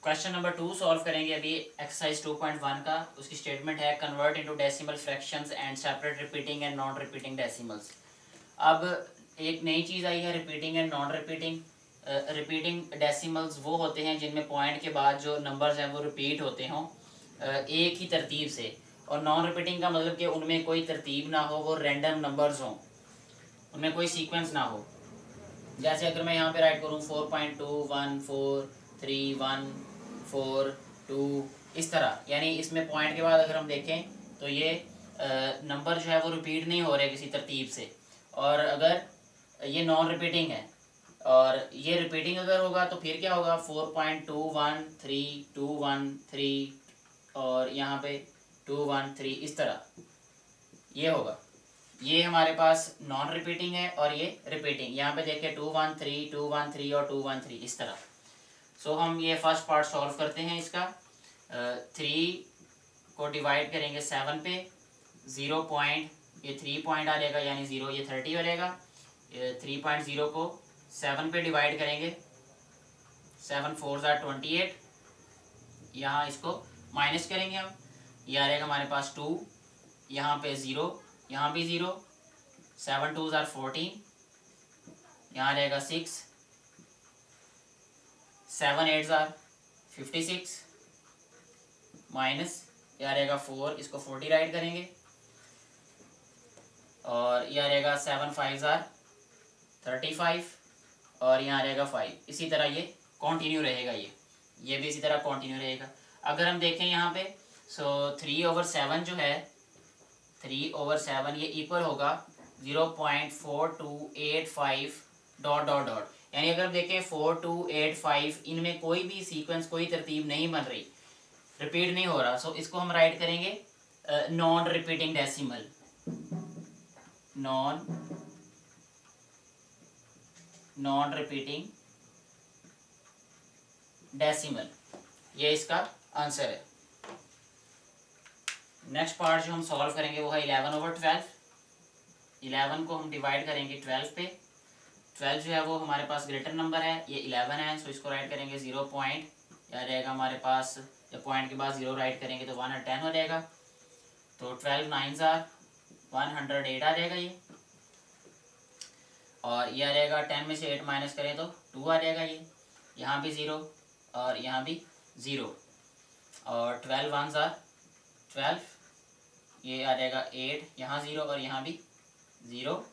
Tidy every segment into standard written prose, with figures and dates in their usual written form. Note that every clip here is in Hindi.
क्वेश्चन नंबर 2 सॉल्व करेंगे अभी एक्सरसाइज 2.1 का। उसकी स्टेटमेंट है convert into decimal fractions and separate repeating and non repeating decimals. अब एक नई चीज़ आई है repeating and non repeating. Repeating decimals वो होते हैं जिनमें पॉइंट के बाद जो नंबर्स हैं वो रिपीट होते हों एक ही तरतीब से, और नॉन रिपीटिंग का मतलब कि उनमें कोई तरतीब ना हो, वो रैंडम नंबर्स हों, उनमें कोई सीक्वेंस ना हो। जैसे अगर मैं यहाँ पे राइट करूँ 4.2 1 4 3 1 4 2 इस तरह, यानी इसमें पॉइंट के बाद अगर हम देखें तो ये नंबर जो है वो रिपीट नहीं हो रहे किसी तरतीब से। और अगर ये नॉन रिपीटिंग है और ये रिपीटिंग अगर होगा तो फिर क्या होगा 4.2 1 3 2 1 3 और यहाँ पे 2 1 3 इस तरह ये होगा। ये हमारे पास नॉन रिपीटिंग है और ये रिपीटिंग। यहाँ पे देखिए 2 1 3 2 1 3 और 2 1 3 इस तरह। सो हम ये फर्स्ट पार्ट सॉल्व करते हैं इसका। 3 को डिवाइड करेंगे 7 पे, 0 पॉइंट, ये 3 पॉइंट आ जाएगा यानी 0, ये 30 हो जाएगा। 3.0 को 7 पे डिवाइड करेंगे, 7 4 28, यहाँ इसको माइनस करेंगे हम, ये आ जाएगा हमारे पास 2, यहाँ पे 0, यहाँ भी 0, 7 2 14, यहाँ आ जाएगा 6, 7 8 56, माइनस ये आ जाएगा 4, इसको 40 राइट करेंगे, और ये आ जाएगा 7 5 35, और यहाँ आ जाएगा 5। इसी तरह ये कंटिन्यू रहेगा, ये भी इसी तरह कंटिन्यू रहेगा। अगर हम देखें यहाँ पे सो 3/7 जो है 3/7 ये इक्वल होगा 0.4285 डॉट डॉट डॉट, यानी अगर देखें 4285 इनमें कोई भी सीक्वेंस, कोई तरतीब नहीं बन रही, रिपीट नहीं हो रहा। सो इसको हम राइट करेंगे non repeating decimal, non repeating decimal, ये इसका आंसर है। नेक्स्ट पार्ट जो हम सॉल्व करेंगे वो है 11/12। 11 को हम डिवाइड करेंगे 12 पे। 12 जो है वो हमारे पास ग्रेटर नंबर है, ये 11 है, सो इसको राइट करेंगे 0 पॉइंट, या रहेगा हमारे पास, जब पॉइंट के बाद 0 राइट करेंगे तो 110 हो जाएगा। तो 12 9 108 आ जाएगा ये, और ये आ जाएगा 10 में से 8 माइनस करें तो 2 आ जाएगा ये, यहाँ भी 0 और यहाँ भी 0, और 12 1 12, ये आ जाएगा 8, यहाँ 0 और यहाँ भी 0,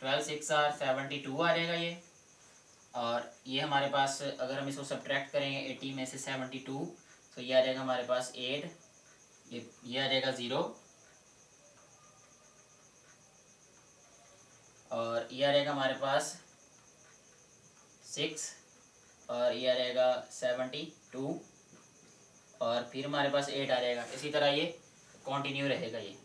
12 6 72 आ जाएगा ये, और ये हमारे पास अगर हम इसको सब्ट्रैक्ट करेंगे 80 में से 72 तो ये आ जाएगा हमारे पास 8, ये आ जाएगा 0, और ये आ जाएगा हमारे पास 6, और ये आ जाएगा 72, और फिर हमारे पास 8 आ जाएगा। इसी तरह ये कंटिन्यू रहेगा ये।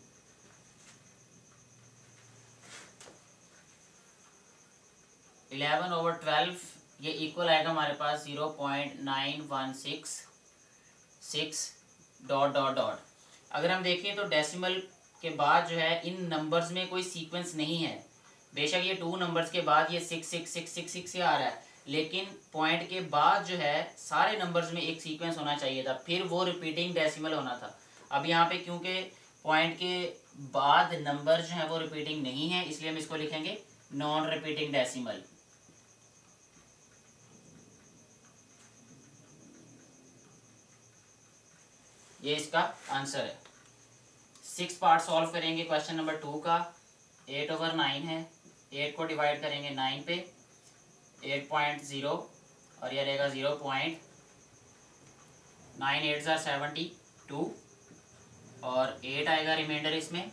इलेवन ओवर 12 ये इक्वल आएगा हमारे पास 0.9166 डॉट डॉट डॉट। अगर हम देखें तो डेसिमल के बाद जो है इन नंबर्स में कोई सीक्वेंस नहीं है। बेशक ये 2 नंबर्स के बाद ये 66666 से आ रहा है, लेकिन पॉइंट के बाद जो है सारे नंबर्स में एक सीक्वेंस होना चाहिए था, फिर वो रिपीटिंग डेसिमल होना था। अब यहाँ पे क्योंकि पॉइंट के बाद नंबर जो है वो रिपीटिंग नहीं है, इसलिए हम इसको लिखेंगे नॉन रिपीटिंग डेसिमल। ये इसका आंसर है। 6 पार्ट सॉल्व करेंगे क्वेश्चन नंबर 2 का। 8/9 है, 8 को डिवाइड करेंगे 9 पे, 8.0 और यह रहेगा 0.9 8 72, और 8 आएगा रिमाइंडर इसमें,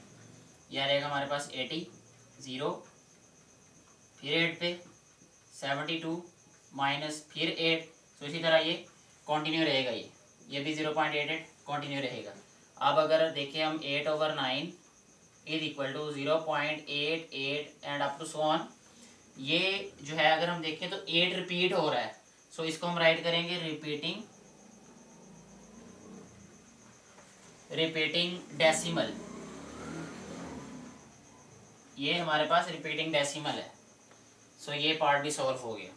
यह रहेगा हमारे पास 80, 0, फिर 8 पे 72 माइनस फिर 8, तो इसी तरह ये कंटिन्यू रहेगा। ये भी 0.88 कंटिन्यू रहेगा। अब अगर देखें हम 8/9 is equal to 0.88 and up to so on, ये जो है अगर हम देखें तो 8 रिपीट हो रहा है, सो इसको हम राइट करेंगे रिपीटिंग डेसिमल। ये हमारे पास रिपीटिंग डेसिमल है, सो ये पार्ट भी सॉल्व हो गया।